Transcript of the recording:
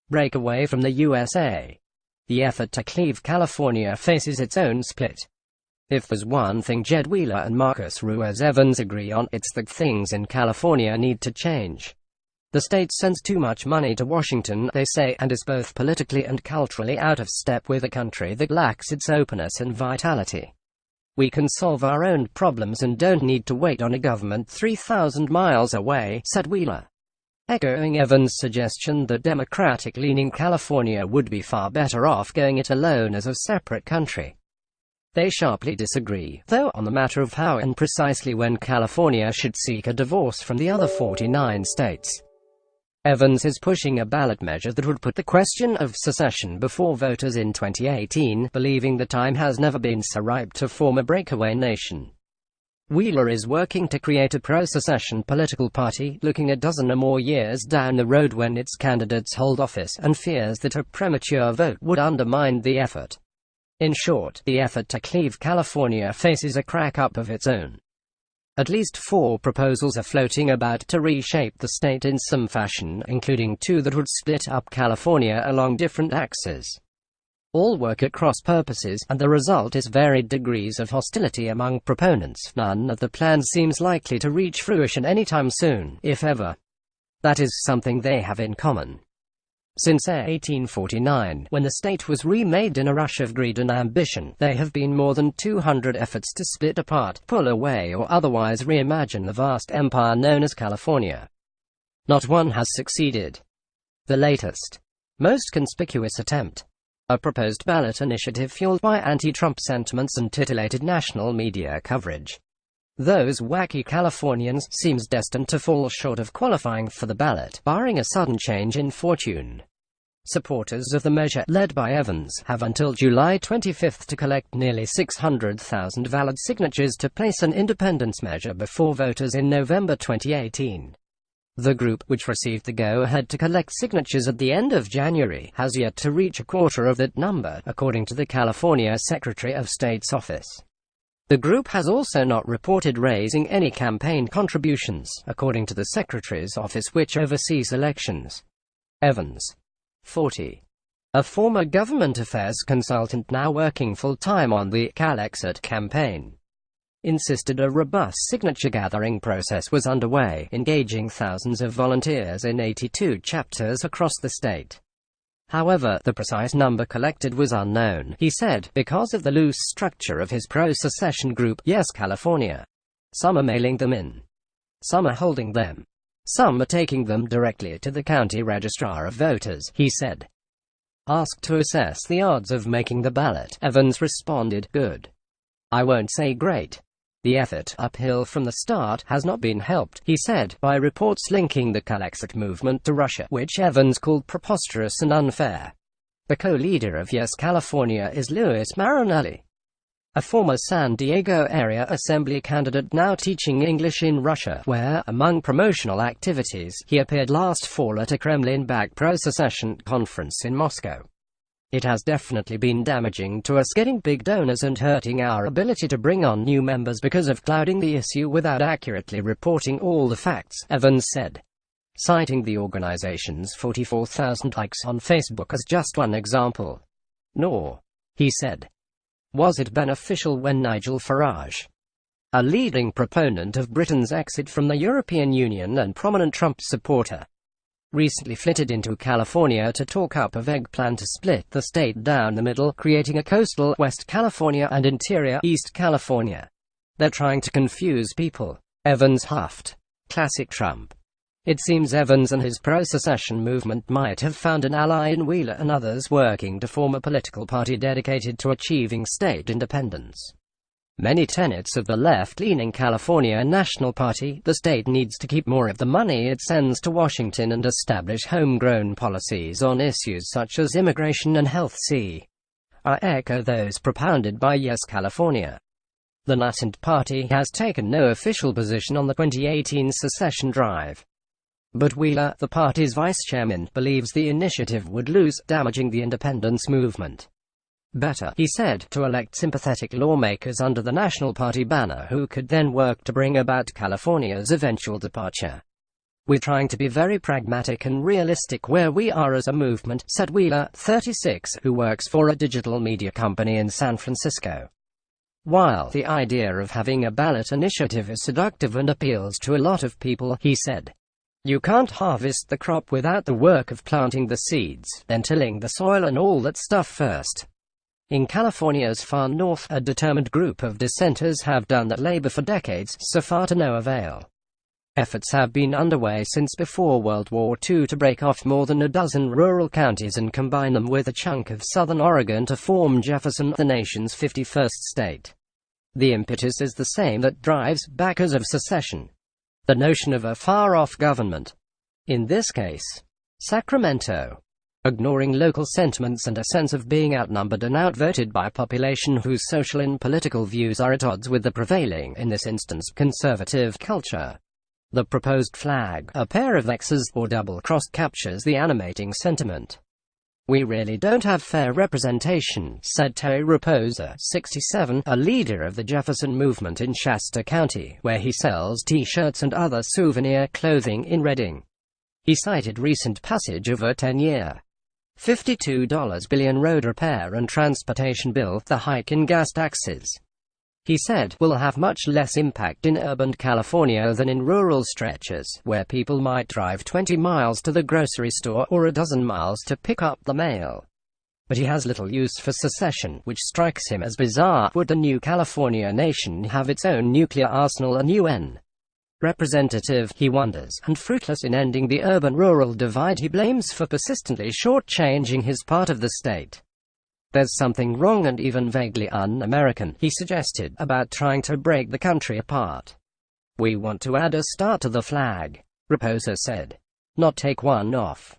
break away from the USA. The effort to cleave California faces its own split. If there's one thing Jed Wheeler and Marcus Ruiz Evans agree on, it's that things in California need to change. The state sends too much money to Washington, they say, and is both politically and culturally out of step with a country that lacks its openness and vitality. We can solve our own problems and don't need to wait on a government 3,000 miles away, said Wheeler, echoing Evans' suggestion that Democratic-leaning California would be far better off going it alone as a separate country. They sharply disagree, though, on the matter of how and precisely when California should seek a divorce from the other 49 states. Evans is pushing a ballot measure that would put the question of secession before voters in 2018, believing the time has never been so ripe to form a breakaway nation. Wheeler is working to create a pro-secession political party, looking a dozen or more years down the road when its candidates hold office, and fears that a premature vote would undermine the effort. In short, the effort to cleave California faces a crack-up of its own. At least 4 proposals are floating about to reshape the state in some fashion, including 2 that would split up California along different axes. All work at cross purposes, and the result is varied degrees of hostility among proponents. None of the plans seems likely to reach fruition anytime soon, if ever. That is something they have in common. Since 1849, when the state was remade in a rush of greed and ambition, there have been more than 200 efforts to split apart, pull away, or otherwise reimagine the vast empire known as California. Not one has succeeded. The latest, most conspicuous attempt, a proposed ballot initiative fueled by anti-Trump sentiments and titillated national media coverage. Those wacky Californians seems destined to fall short of qualifying for the ballot, barring a sudden change in fortune. Supporters of the measure, led by Evans, have until July 25 to collect nearly 600,000 valid signatures to place an independence measure before voters in November 2018. The group, which received the go-ahead to collect signatures at the end of January, has yet to reach a quarter of that number, according to the California Secretary of State's office. The group has also not reported raising any campaign contributions, according to the Secretary's office, which oversees elections. Evans, 40, a former government affairs consultant now working full-time on the CalExit campaign, insisted a robust signature-gathering process was underway, engaging thousands of volunteers in 82 chapters across the state. However, the precise number collected was unknown, he said, because of the loose structure of his pro-secession group, Yes California. Some are mailing them in. Some are holding them. Some are taking them directly to the county registrar of voters, he said. Asked to assess the odds of making the ballot, Evans responded, "Good. I won't say great. The effort, uphill from the start, has not been helped," he said, by reports linking the CalExit movement to Russia, which Evans called preposterous and unfair. The co-leader of Yes California is Luis Marinelli, a former San Diego area assembly candidate now teaching English in Russia, where, among promotional activities, he appeared last fall at a Kremlin-backed pro-secession conference in Moscow. It has definitely been damaging to us getting big donors and hurting our ability to bring on new members because of clouding the issue without accurately reporting all the facts, Evans said, citing the organization's 44,000 likes on Facebook as just one example. Nor, he said, was it beneficial when Nigel Farage, a leading proponent of Britain's exit from the European Union and prominent Trump supporter, recently flitted into California to talk up a vague plan to split the state down the middle, creating a coastal West California and interior East California. They're trying to confuse people, Evans huffed. Classic Trump. It seems Evans and his pro-secession movement might have found an ally in Wheeler and others working to form a political party dedicated to achieving state independence. Many tenets of the left-leaning California National Party, the state needs to keep more of the money it sends to Washington and establish homegrown policies on issues such as immigration and health. I echo those propounded by Yes California. The nascent party has taken no official position on the 2018 secession drive. But Wheeler, the party's vice chairman, believes the initiative would lose, damaging the independence movement. Better, he said, to elect sympathetic lawmakers under the National Party banner who could then work to bring about California's eventual departure. "We're trying to be very pragmatic and realistic where we are as a movement," said Wheeler, 36, who works for a digital media company in San Francisco. While the idea of having a ballot initiative is seductive and appeals to a lot of people, he said, "You can't harvest the crop without the work of planting the seeds, then tilling the soil and all that stuff first." In California's far north, a determined group of dissenters have done that labor for decades, so far to no avail. Efforts have been underway since before World War II to break off more than a dozen rural counties and combine them with a chunk of southern Oregon to form Jefferson, the nation's 51st state. The impetus is the same that drives backers of secession: the notion of a far-off government. In this case, Sacramento. Ignoring local sentiments and a sense of being outnumbered and outvoted by a population whose social and political views are at odds with the prevailing, in this instance, conservative culture. The proposed flag, a pair of X's or double-crossed, captures the animating sentiment. "We really don't have fair representation," said Terry Raposa, 67, a leader of the Jefferson movement in Shasta County, where he sells T-shirts and other souvenir clothing in Redding. He cited recent passage of a 10-year, $52 billion road repair and transportation bill, the hike in gas taxes. He said, "Will have much less impact in urban California than in rural stretches, where people might drive 20 miles to the grocery store or a dozen miles to pick up the mail." But he has little use for secession, which strikes him as bizarre. Would the new California nation have its own nuclear arsenal and UN representative, he wonders, and fruitless in ending the urban-rural divide he blames for persistently shortchanging his part of the state? "There's something wrong and even vaguely un-American," he suggested, about trying to break the country apart. "We want to add a star to the flag," Raposa said, "not take one off."